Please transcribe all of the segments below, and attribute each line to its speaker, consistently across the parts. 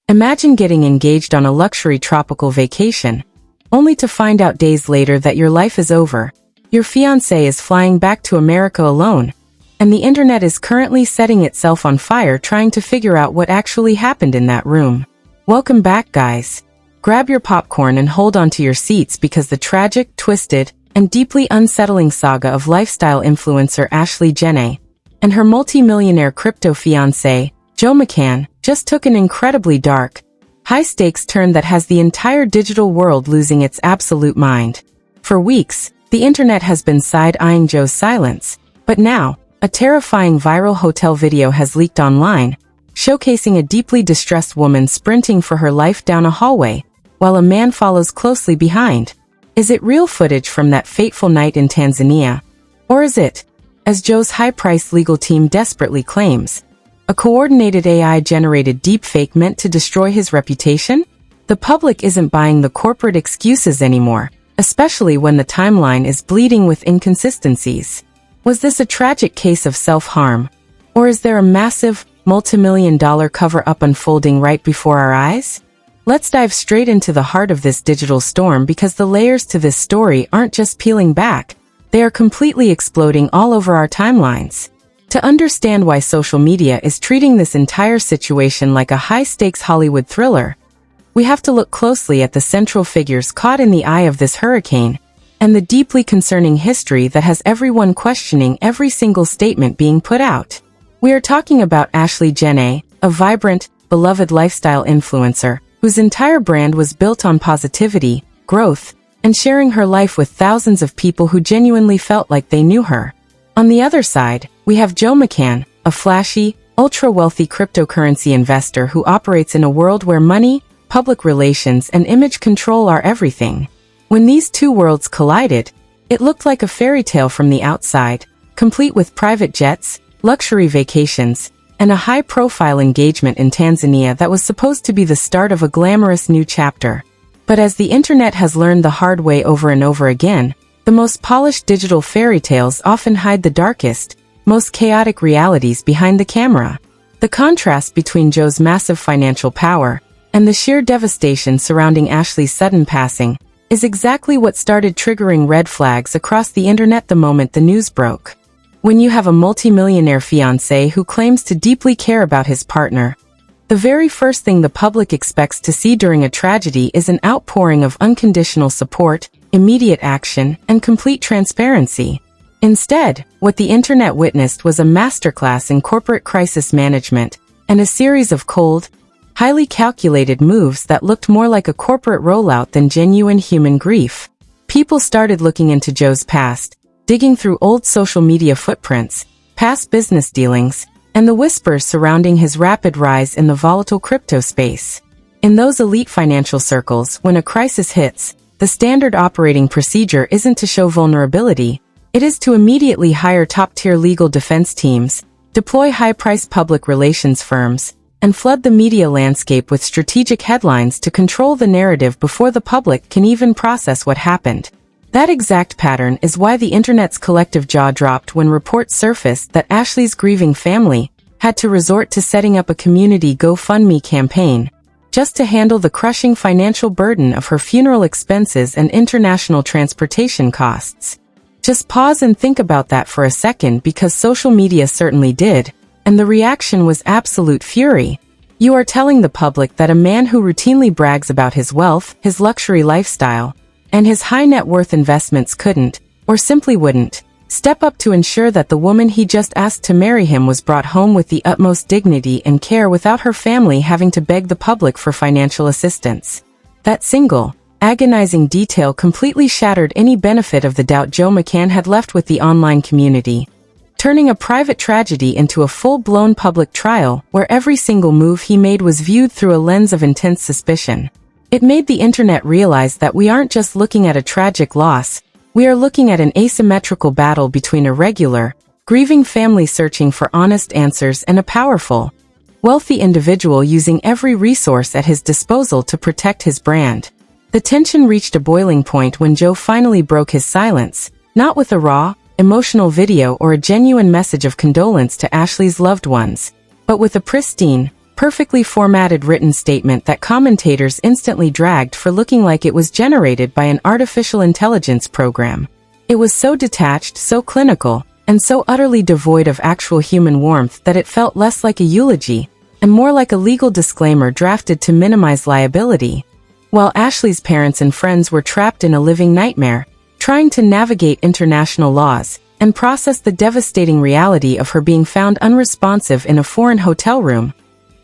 Speaker 1: Imagine getting engaged on a luxury tropical vacation, only to find out days later that your life is over. Your fiancé is flying back to America alone, and the internet is currently setting itself on fire trying to figure out what actually happened in that room. Welcome back, guys. Grab your popcorn and hold on to your seats because the tragic, twisted, and deeply unsettling saga of lifestyle influencer Ashley Jenae and her multi-millionaire crypto fiancé, Joe McCann, just took an incredibly dark, high-stakes turn that has the entire digital world losing its absolute mind. For weeks, the internet has been side-eyeing Joe's silence, but now, a terrifying viral hotel video has leaked online, showcasing a deeply distressed woman sprinting for her life down a hallway, while a man follows closely behind. Is it real footage from that fateful night in Tanzania? Or is it, as Joe's high-priced legal team desperately claims, a coordinated AI-generated deepfake meant to destroy his reputation? The public isn't buying the corporate excuses anymore, especially when the timeline is bleeding with inconsistencies. Was this a tragic case of self-harm? Or is there a massive, multi-million-dollar cover-up unfolding right before our eyes? Let's dive straight into the heart of this digital storm because the layers to this story aren't just peeling back, they are completely exploding all over our timelines. To understand why social media is treating this entire situation like a high-stakes Hollywood thriller, we have to look closely at the central figures caught in the eye of this hurricane, and the deeply concerning history that has everyone questioning every single statement being put out. We are talking about Ashley Jenae, a vibrant, beloved lifestyle influencer, whose entire brand was built on positivity, growth, and sharing her life with thousands of people who genuinely felt like they knew her. On the other side, we have Joe McCann, a flashy, ultra-wealthy cryptocurrency investor who operates in a world where money, public relations, and image control are everything. When these two worlds collided, it looked like a fairy tale from the outside, complete with private jets, luxury vacations, and a high-profile engagement in Tanzania that was supposed to be the start of a glamorous new chapter. But as the internet has learned the hard way over and over again, the most polished digital fairy tales often hide the darkest, most chaotic realities behind the camera. The contrast between Joe's massive financial power and the sheer devastation surrounding Ashley's sudden passing is exactly what started triggering red flags across the internet the moment the news broke. When you have a multi-millionaire fiancé who claims to deeply care about his partner, the very first thing the public expects to see during a tragedy is an outpouring of unconditional support, immediate action, and complete transparency. Instead, what the internet witnessed was a masterclass in corporate crisis management and a series of cold, highly calculated moves that looked more like a corporate rollout than genuine human grief. People started looking into Joe's past, digging through old social media footprints, past business dealings, and the whispers surrounding his rapid rise in the volatile crypto space. In those elite financial circles, when a crisis hits, the standard operating procedure isn't to show vulnerability, it is to immediately hire top-tier legal defense teams, deploy high-priced public relations firms, and flood the media landscape with strategic headlines to control the narrative before the public can even process what happened. That exact pattern is why the internet's collective jaw dropped when reports surfaced that Ashley's grieving family had to resort to setting up a community GoFundMe campaign just to handle the crushing financial burden of her funeral expenses and international transportation costs. Just pause and think about that for a second because social media certainly did, and the reaction was absolute fury. You are telling the public that a man who routinely brags about his wealth, his luxury lifestyle, and his high net worth investments couldn't, or simply wouldn't, step up to ensure that the woman he just asked to marry him was brought home with the utmost dignity and care without her family having to beg the public for financial assistance. That single, agonizing detail completely shattered any benefit of the doubt Joe McCann had left with the online community, turning a private tragedy into a full-blown public trial where every single move he made was viewed through a lens of intense suspicion. It made the internet realize that we aren't just looking at a tragic loss, we are looking at an asymmetrical battle between a regular, grieving family searching for honest answers and a powerful, wealthy individual using every resource at his disposal to protect his brand. The tension reached a boiling point when Joe finally broke his silence, not with a raw, emotional video or a genuine message of condolence to Ashley's loved ones, but with a pristine, perfectly formatted written statement that commentators instantly dragged for looking like it was generated by an artificial intelligence program. It was so detached, so clinical, and so utterly devoid of actual human warmth that it felt less like a eulogy, and more like a legal disclaimer drafted to minimize liability. While Ashley's parents and friends were trapped in a living nightmare, trying to navigate international laws, and process the devastating reality of her being found unresponsive in a foreign hotel room,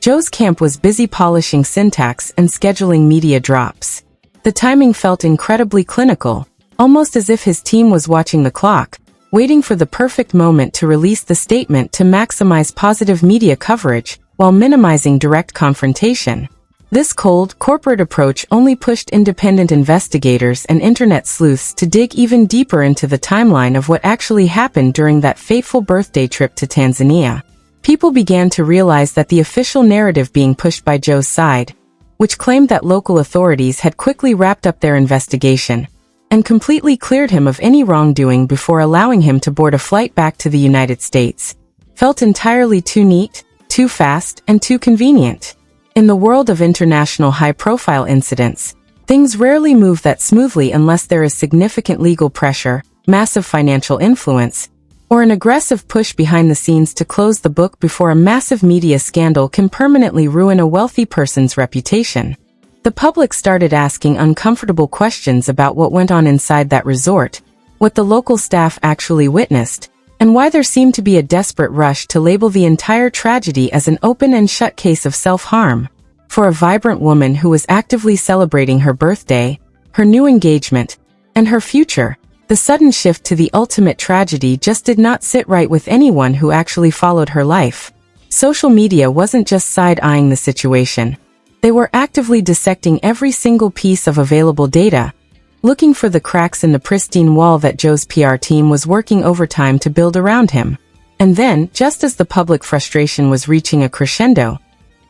Speaker 1: Joe's camp was busy polishing syntax and scheduling media drops. The timing felt incredibly clinical, almost as if his team was watching the clock, waiting for the perfect moment to release the statement to maximize positive media coverage while minimizing direct confrontation. This cold, corporate approach only pushed independent investigators and internet sleuths to dig even deeper into the timeline of what actually happened during that fateful birthday trip to Tanzania. People began to realize that the official narrative being pushed by Joe's side, which claimed that local authorities had quickly wrapped up their investigation and completely cleared him of any wrongdoing before allowing him to board a flight back to the United States, felt entirely too neat, too fast, and too convenient. In the world of international high-profile incidents, things rarely move that smoothly unless there is significant legal pressure, massive financial influence, or an aggressive push behind the scenes to close the book before a massive media scandal can permanently ruin a wealthy person's reputation. The public started asking uncomfortable questions about what went on inside that resort, what the local staff actually witnessed, and why there seemed to be a desperate rush to label the entire tragedy as an open and shut case of self-harm. For a vibrant woman who was actively celebrating her birthday, her new engagement, and her future, the sudden shift to the ultimate tragedy just did not sit right with anyone who actually followed her life. Social media wasn't just side-eyeing the situation. They were actively dissecting every single piece of available data, looking for the cracks in the pristine wall that Joe's PR team was working overtime to build around him. And then, just as the public frustration was reaching a crescendo,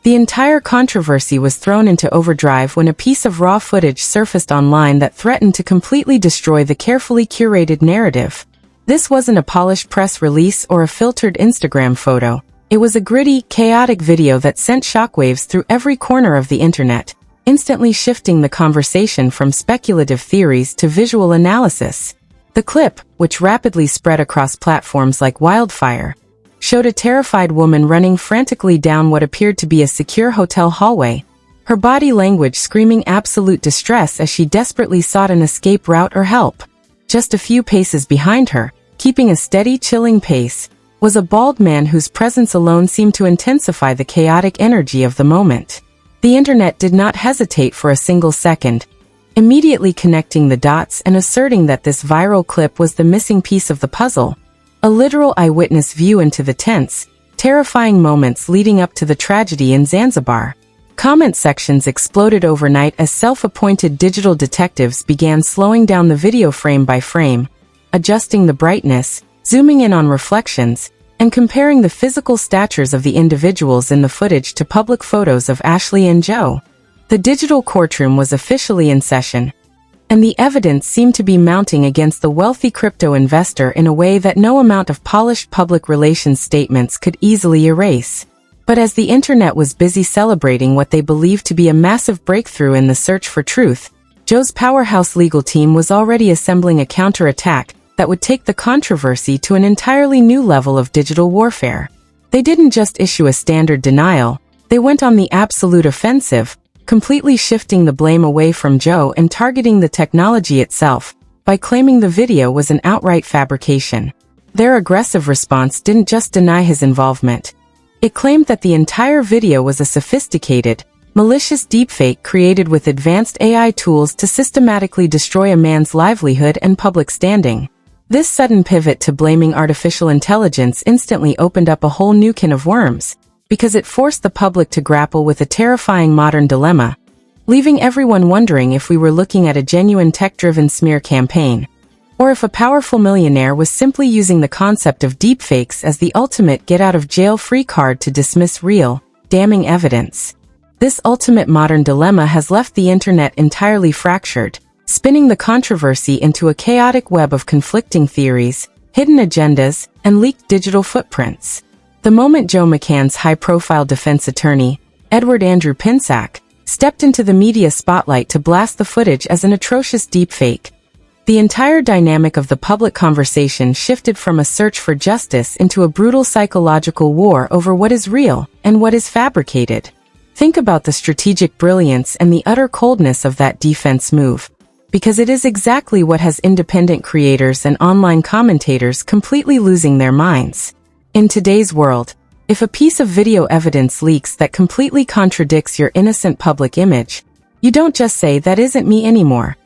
Speaker 1: the entire controversy was thrown into overdrive when a piece of raw footage surfaced online that threatened to completely destroy the carefully curated narrative. This wasn't a polished press release or a filtered Instagram photo. It was a gritty, chaotic video that sent shockwaves through every corner of the internet, instantly shifting the conversation from speculative theories to visual analysis. The clip, which rapidly spread across platforms like wildfire, showed a terrified woman running frantically down what appeared to be a secure hotel hallway, her body language screaming absolute distress as she desperately sought an escape route or help. Just a few paces behind her, keeping a steady, chilling pace, was a bald man whose presence alone seemed to intensify the chaotic energy of the moment. The internet did not hesitate for a single second, immediately connecting the dots and asserting that this viral clip was the missing piece of the puzzle, a literal eyewitness view into the tense, terrifying moments leading up to the tragedy in Zanzibar. Comment sections exploded overnight as self-appointed digital detectives began slowing down the video frame by frame, adjusting the brightness, zooming in on reflections, and comparing the physical statures of the individuals in the footage to public photos of Ashley and Joe. The digital courtroom was officially in session, and the evidence seemed to be mounting against the wealthy crypto investor in a way that no amount of polished public relations statements could easily erase. But as the internet was busy celebrating what they believed to be a massive breakthrough in the search for truth, Joe's powerhouse legal team was already assembling a counterattack that would take the controversy to an entirely new level of digital warfare. They didn't just issue a standard denial, they went on the absolute offensive, completely shifting the blame away from Joe and targeting the technology itself by claiming the video was an outright fabrication. Their aggressive response didn't just deny his involvement. It claimed that the entire video was a sophisticated, malicious deepfake created with advanced AI tools to systematically destroy a man's livelihood and public standing. This sudden pivot to blaming artificial intelligence instantly opened up a whole new can of worms, because it forced the public to grapple with a terrifying modern dilemma, leaving everyone wondering if we were looking at a genuine tech-driven smear campaign, or if a powerful millionaire was simply using the concept of deepfakes as the ultimate get-out-of-jail-free card to dismiss real, damning evidence. This ultimate modern dilemma has left the internet entirely fractured, spinning the controversy into a chaotic web of conflicting theories, hidden agendas, and leaked digital footprints. The moment Joe McCann's high-profile defense attorney, Edward Andrew Pinsack, stepped into the media spotlight to blast the footage as an atrocious deepfake. The entire dynamic of the public conversation shifted from a search for justice into a brutal psychological war over what is real and what is fabricated. Think about the strategic brilliance and the utter coldness of that defense move, because it is exactly what has independent creators and online commentators completely losing their minds. In today's world, if a piece of video evidence leaks that completely contradicts your innocent public image, you don't just say that isn't me anymore.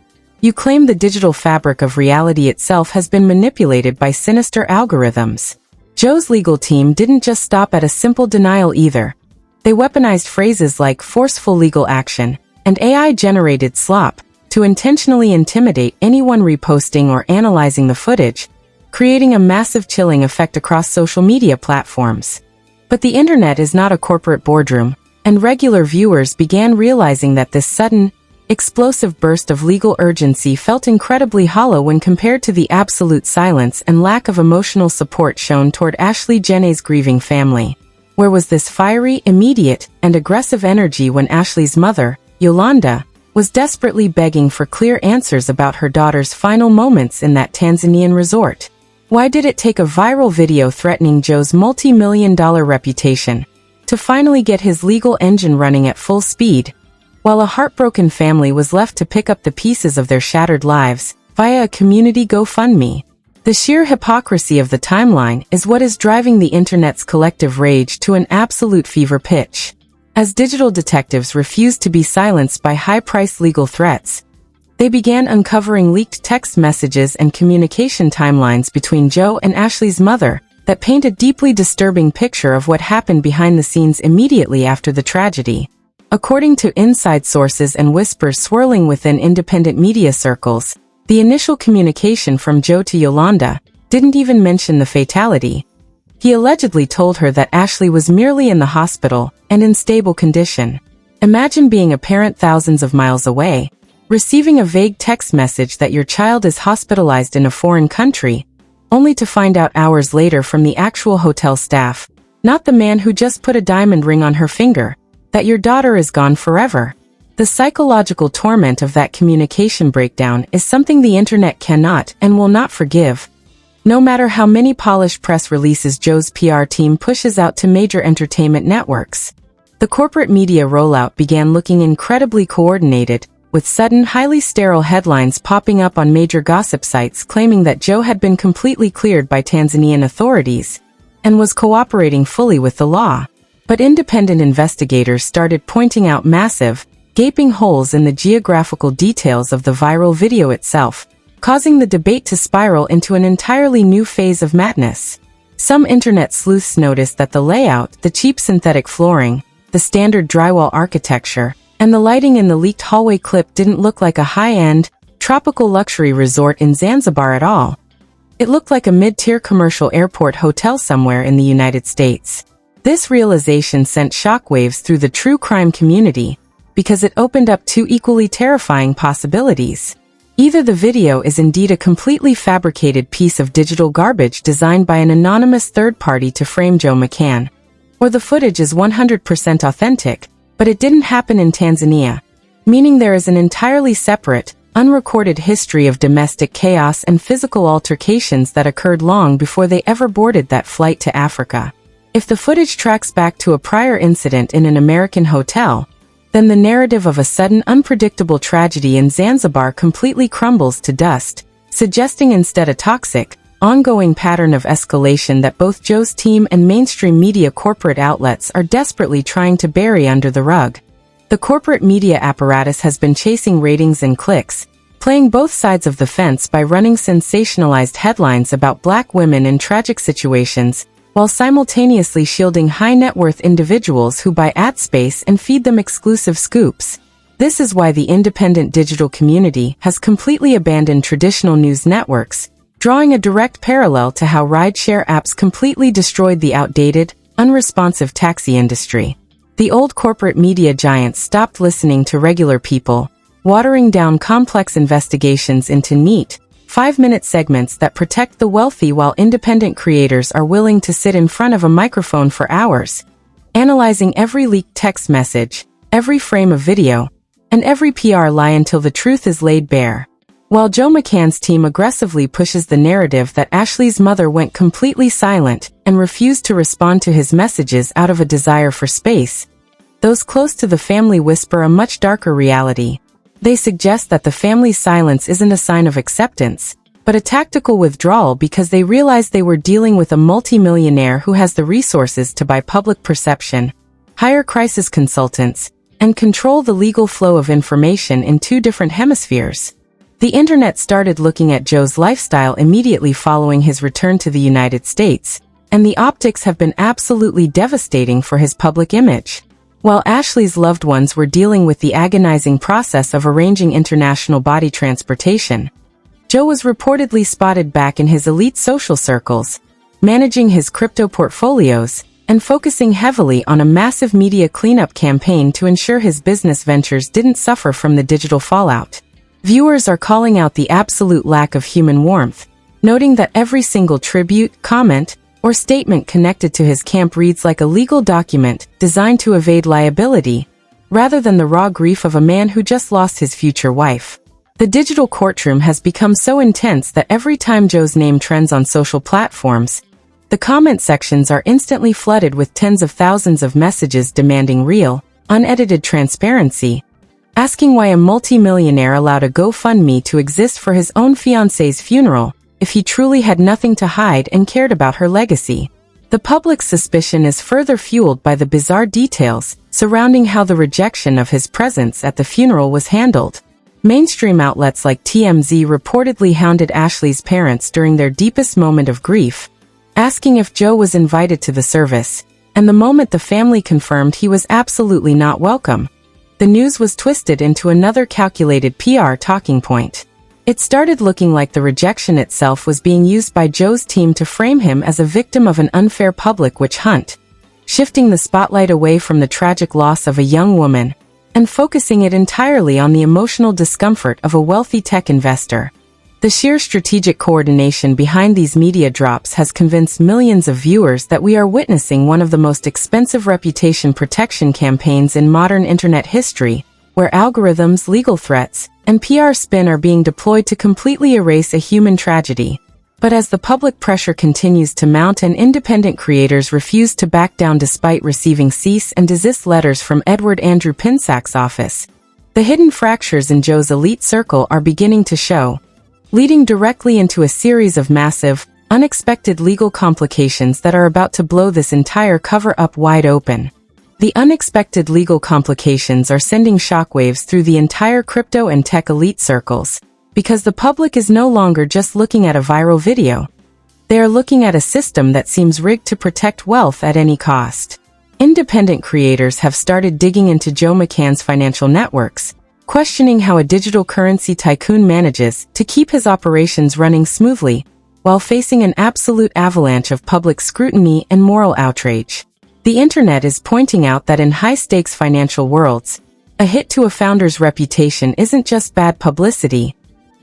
Speaker 1: You claim the digital fabric of reality itself has been manipulated by sinister algorithms. Joe's legal team didn't just stop at a simple denial either. They weaponized phrases like forceful legal action and AI-generated slop to intentionally intimidate anyone reposting or analyzing the footage, creating a massive chilling effect across social media platforms. But the internet is not a corporate boardroom, and regular viewers began realizing that this sudden, explosive burst of legal urgency felt incredibly hollow when compared to the absolute silence and lack of emotional support shown toward Ashley Jenae's grieving family. Where was this fiery, immediate, and aggressive energy when Ashley's mother, Yolanda, was desperately begging for clear answers about her daughter's final moments in that Tanzanian resort? Why did it take a viral video threatening Joe's multi-million-dollar reputation to finally get his legal engine running at full speed, while a heartbroken family was left to pick up the pieces of their shattered lives via a community GoFundMe? The sheer hypocrisy of the timeline is what is driving the internet's collective rage to an absolute fever pitch. As digital detectives refused to be silenced by high-priced legal threats, they began uncovering leaked text messages and communication timelines between Joe and Ashley's mother that paint a deeply disturbing picture of what happened behind the scenes immediately after the tragedy. According to inside sources and whispers swirling within independent media circles, the initial communication from Joe to Yolanda didn't even mention the fatality. He allegedly told her that Ashley was merely in the hospital and in stable condition. Imagine being a parent thousands of miles away, receiving a vague text message that your child is hospitalized in a foreign country, only to find out hours later from the actual hotel staff, not the man who just put a diamond ring on her finger, that your daughter is gone forever. The psychological torment of that communication breakdown is something the internet cannot and will not forgive. No matter how many polished press releases Joe's PR team pushes out to major entertainment networks, the corporate media rollout began looking incredibly coordinated, with sudden, highly sterile headlines popping up on major gossip sites claiming that Joe had been completely cleared by Tanzanian authorities and was cooperating fully with the law. But independent investigators started pointing out massive, gaping holes in the geographical details of the viral video itself, causing the debate to spiral into an entirely new phase of madness. Some internet sleuths noticed that the layout, the cheap synthetic flooring, the standard drywall architecture, and the lighting in the leaked hallway clip didn't look like a high-end, tropical luxury resort in Zanzibar at all. It looked like a mid-tier commercial airport hotel somewhere in the United States. This realization sent shockwaves through the true crime community, because it opened up two equally terrifying possibilities. Either the video is indeed a completely fabricated piece of digital garbage designed by an anonymous third party to frame Joe McCann, or the footage is 100% authentic, but it didn't happen in Tanzania, meaning there is an entirely separate, unrecorded history of domestic chaos and physical altercations that occurred long before they ever boarded that flight to Africa. If the footage tracks back to a prior incident in an American hotel, then the narrative of a sudden unpredictable tragedy in Zanzibar completely crumbles to dust, suggesting instead a toxic, ongoing pattern of escalation that both Joe's team and mainstream media corporate outlets are desperately trying to bury under the rug. The corporate media apparatus has been chasing ratings and clicks, playing both sides of the fence by running sensationalized headlines about Black women in tragic situations, while simultaneously shielding high-net-worth individuals who buy ad space and feed them exclusive scoops. This is why the independent digital community has completely abandoned traditional news networks, drawing a direct parallel to how rideshare apps completely destroyed the outdated, unresponsive taxi industry. The old corporate media giants stopped listening to regular people, watering down complex investigations into neat, 5-minute segments that protect the wealthy while independent creators are willing to sit in front of a microphone for hours. analyzing every leaked text message, every frame of video, and every PR lie until the truth is laid bare. While Joe McCann's team aggressively pushes the narrative that Ashley's mother went completely silent and refused to respond to his messages out of a desire for space, those close to the family whisper a much darker reality. They suggest that the family's silence isn't a sign of acceptance, but a tactical withdrawal because they realize they were dealing with a multimillionaire who has the resources to buy public perception, hire crisis consultants, and control the legal flow of information in two different hemispheres. The internet started looking at Joe's lifestyle immediately following his return to the United States, and the optics have been absolutely devastating for his public image. While Ashley's loved ones were dealing with the agonizing process of arranging international body transportation, Joe was reportedly spotted back in his elite social circles, managing his crypto portfolios, and focusing heavily on a massive media cleanup campaign to ensure his business ventures didn't suffer from the digital fallout. Viewers are calling out the absolute lack of human warmth, noting that every single tribute, comment, or statement connected to his camp reads like a legal document designed to evade liability, rather than the raw grief of a man who just lost his future wife. The digital courtroom has become so intense that every time Joe's name trends on social platforms, the comment sections are instantly flooded with tens of thousands of messages demanding real, unedited transparency, asking why a multimillionaire allowed a GoFundMe to exist for his own fiancée's funeral, if he truly had nothing to hide and cared about her legacy. The public's suspicion is further fueled by the bizarre details surrounding how the rejection of his presence at the funeral was handled. Mainstream outlets like TMZ reportedly hounded Ashley's parents during their deepest moment of grief, asking if Joe was invited to the service, and the moment the family confirmed he was absolutely not welcome, the news was twisted into another calculated PR talking point. It started looking like the rejection itself was being used by Joe's team to frame him as a victim of an unfair public witch hunt, shifting the spotlight away from the tragic loss of a young woman and focusing it entirely on the emotional discomfort of a wealthy tech investor. The sheer strategic coordination behind these media drops has convinced millions of viewers that we are witnessing one of the most expensive reputation protection campaigns in modern internet history, where algorithms, legal threats, and PR spin are being deployed to completely erase a human tragedy. But as the public pressure continues to mount and independent creators refuse to back down despite receiving cease and desist letters from Edward Andrew Pinsack's office, the hidden fractures in Joe's elite circle are beginning to show, leading directly into a series of massive, unexpected legal complications that are about to blow this entire cover-up wide open. The unexpected legal complications are sending shockwaves through the entire crypto and tech elite circles, because the public is no longer just looking at a viral video. They are looking at a system that seems rigged to protect wealth at any cost. Independent creators have started digging into Joe McCann's financial networks, questioning how a digital currency tycoon manages to keep his operations running smoothly, while facing an absolute avalanche of public scrutiny and moral outrage. The internet is pointing out that in high-stakes financial worlds, a hit to a founder's reputation isn't just bad publicity.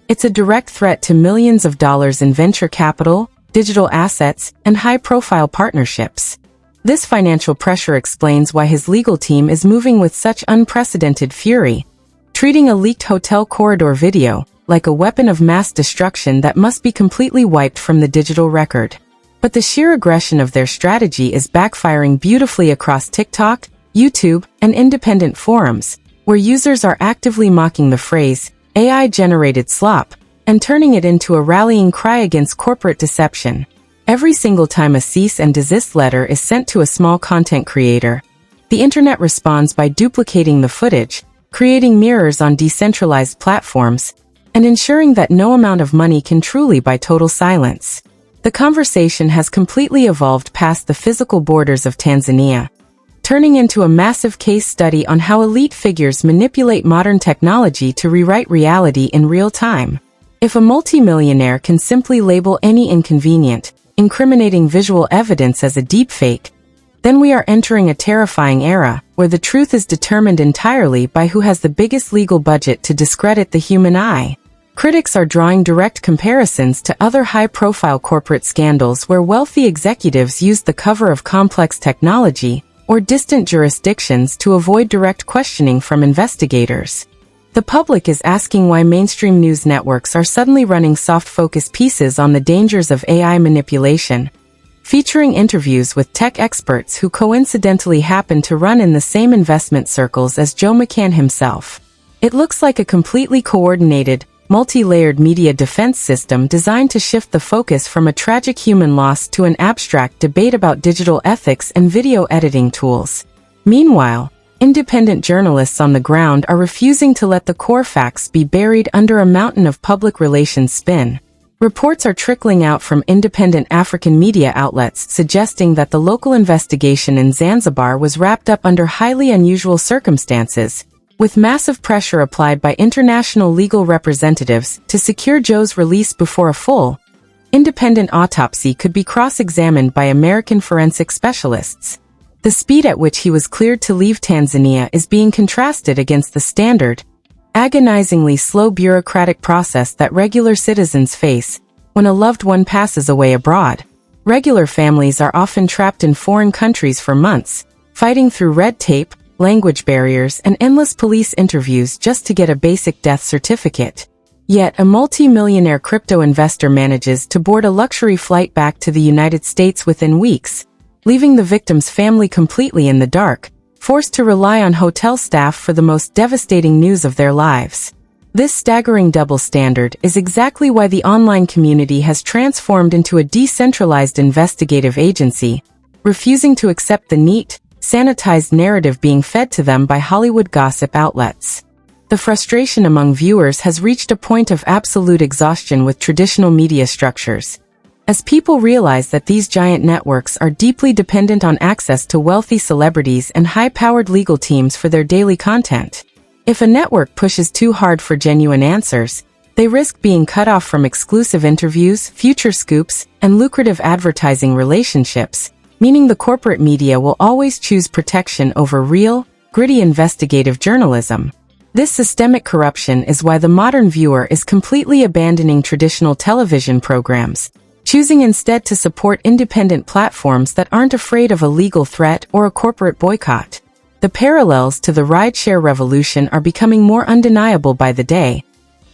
Speaker 1: It's a direct threat to millions of dollars in venture capital, digital assets, and high-profile partnerships. This financial pressure explains why his legal team is moving with such unprecedented fury, treating a leaked hotel corridor video like a weapon of mass destruction that must be completely wiped from the digital record. But the sheer aggression of their strategy is backfiring beautifully across TikTok, YouTube, and independent forums, where users are actively mocking the phrase, AI-generated slop, and turning it into a rallying cry against corporate deception. Every single time a cease and desist letter is sent to a small content creator, the internet responds by duplicating the footage, creating mirrors on decentralized platforms, and ensuring that no amount of money can truly buy total silence. The conversation has completely evolved past the physical borders of Tanzania, turning into a massive case study on how elite figures manipulate modern technology to rewrite reality in real time. If a multimillionaire can simply label any inconvenient, incriminating visual evidence as a deepfake, then we are entering a terrifying era where the truth is determined entirely by who has the biggest legal budget to discredit the human eye. Critics are drawing direct comparisons to other high-profile corporate scandals where wealthy executives used the cover of complex technology or distant jurisdictions to avoid direct questioning from investigators. The public is asking why mainstream news networks are suddenly running soft-focus pieces on the dangers of AI manipulation, featuring interviews with tech experts who coincidentally happen to run in the same investment circles as Joe McCann himself. It looks like a completely coordinated, multi-layered media defense system designed to shift the focus from a tragic human loss to an abstract debate about digital ethics and video editing tools. Meanwhile, independent journalists on the ground are refusing to let the core facts be buried under a mountain of public relations spin. Reports are trickling out from independent African media outlets suggesting that the local investigation in Zanzibar was wrapped up under highly unusual circumstances, with massive pressure applied by international legal representatives to secure Joe's release before a full, independent autopsy could be cross-examined by American forensic specialists. The speed at which he was cleared to leave Tanzania is being contrasted against the standard, agonizingly slow bureaucratic process that regular citizens face when a loved one passes away abroad. Regular families are often trapped in foreign countries for months, fighting through red tape, language barriers, and endless police interviews just to get a basic death certificate. Yet a multi-millionaire crypto investor manages to board a luxury flight back to the United States within weeks, leaving the victim's family completely in the dark, forced to rely on hotel staff for the most devastating news of their lives. This staggering double standard is exactly why the online community has transformed into a decentralized investigative agency, refusing to accept the neat, sanitized narrative being fed to them by Hollywood gossip outlets. The frustration among viewers has reached a point of absolute exhaustion with traditional media structures, as people realize that these giant networks are deeply dependent on access to wealthy celebrities and high-powered legal teams for their daily content. If a network pushes too hard for genuine answers, they risk being cut off from exclusive interviews, future scoops, and lucrative advertising relationships, meaning the corporate media will always choose protection over real, gritty investigative journalism. This systemic corruption is why the modern viewer is completely abandoning traditional television programs, choosing instead to support independent platforms that aren't afraid of a legal threat or a corporate boycott. The parallels to the rideshare revolution are becoming more undeniable by the day.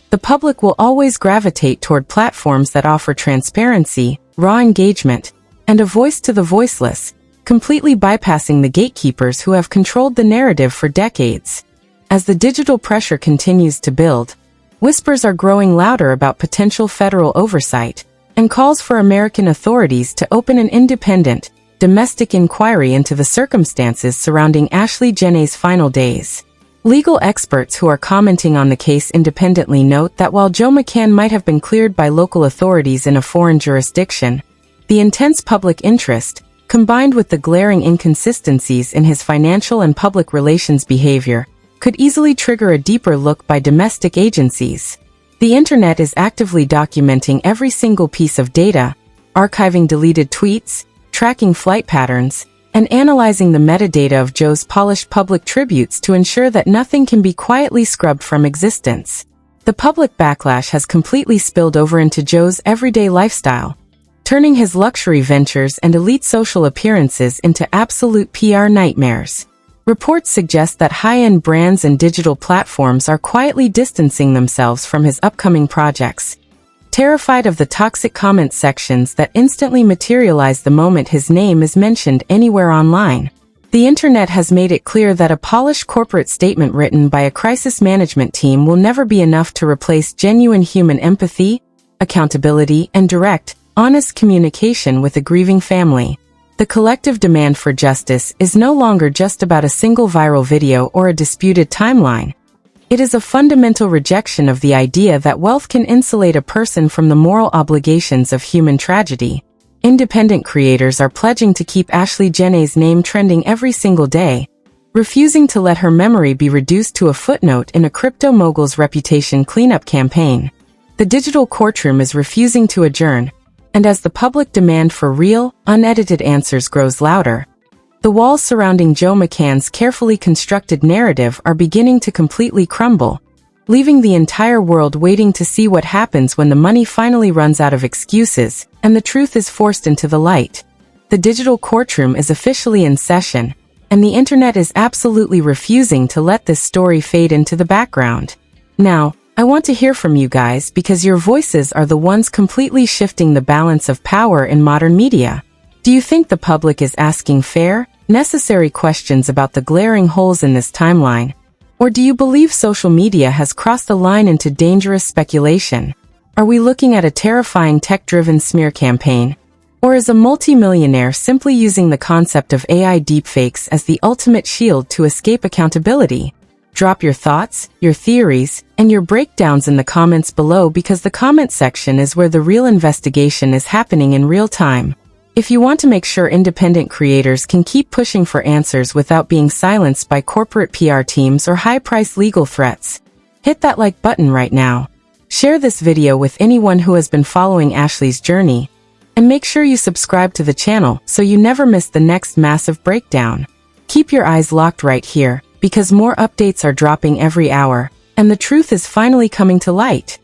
Speaker 1: The public will always gravitate toward platforms that offer transparency, raw engagement, and a voice to the voiceless, completely bypassing the gatekeepers who have controlled the narrative for decades. As the digital pressure continues to build, whispers are growing louder about potential federal oversight, and calls for American authorities to open an independent, domestic inquiry into the circumstances surrounding Ashley Jenae's final days. Legal experts who are commenting on the case independently note that while Joe McCann might have been cleared by local authorities in a foreign jurisdiction, the intense public interest, combined with the glaring inconsistencies in his financial and public relations behavior, could easily trigger a deeper look by domestic agencies. The internet is actively documenting every single piece of data, archiving deleted tweets, tracking flight patterns, and analyzing the metadata of Joe's polished public tributes to ensure that nothing can be quietly scrubbed from existence. The public backlash has completely spilled over into Joe's everyday lifestyle, turning his luxury ventures and elite social appearances into absolute PR nightmares. Reports suggest that high-end brands and digital platforms are quietly distancing themselves from his upcoming projects, terrified of the toxic comment sections that instantly materialize the moment his name is mentioned anywhere online. The internet has made it clear that a polished corporate statement written by a crisis management team will never be enough to replace genuine human empathy, accountability, and direct, honest communication with a grieving family. The collective demand for justice is no longer just about a single viral video or a disputed timeline. It is a fundamental rejection of the idea that wealth can insulate a person from the moral obligations of human tragedy. Independent creators are pledging to keep Ashley Jenae's name trending every single day, refusing to let her memory be reduced to a footnote in a crypto mogul's reputation cleanup campaign. The digital courtroom is refusing to adjourn, and as the public demand for real, unedited answers grows louder, the walls surrounding Joe McCann's carefully constructed narrative are beginning to completely crumble, leaving the entire world waiting to see what happens when the money finally runs out of excuses and the truth is forced into the light. The digital courtroom is officially in session, and the internet is absolutely refusing to let this story fade into the background. Now, I want to hear from you guys because your voices are the ones completely shifting the balance of power in modern media. Do you think the public is asking fair, necessary questions about the glaring holes in this timeline? Or do you believe social media has crossed a line into dangerous speculation? Are we looking at a terrifying tech-driven smear campaign? Or is a multimillionaire simply using the concept of AI deepfakes as the ultimate shield to escape accountability? Drop your thoughts, your theories, and your breakdowns in the comments below because the comment section is where the real investigation is happening in real time. If you want to make sure independent creators can keep pushing for answers without being silenced by corporate PR teams or high-priced legal threats, hit that like button right now. Share this video with anyone who has been following Ashley's journey, and make sure you subscribe to the channel so you never miss the next massive breakdown. Keep your eyes locked right here, because more updates are dropping every hour, and the truth is finally coming to light.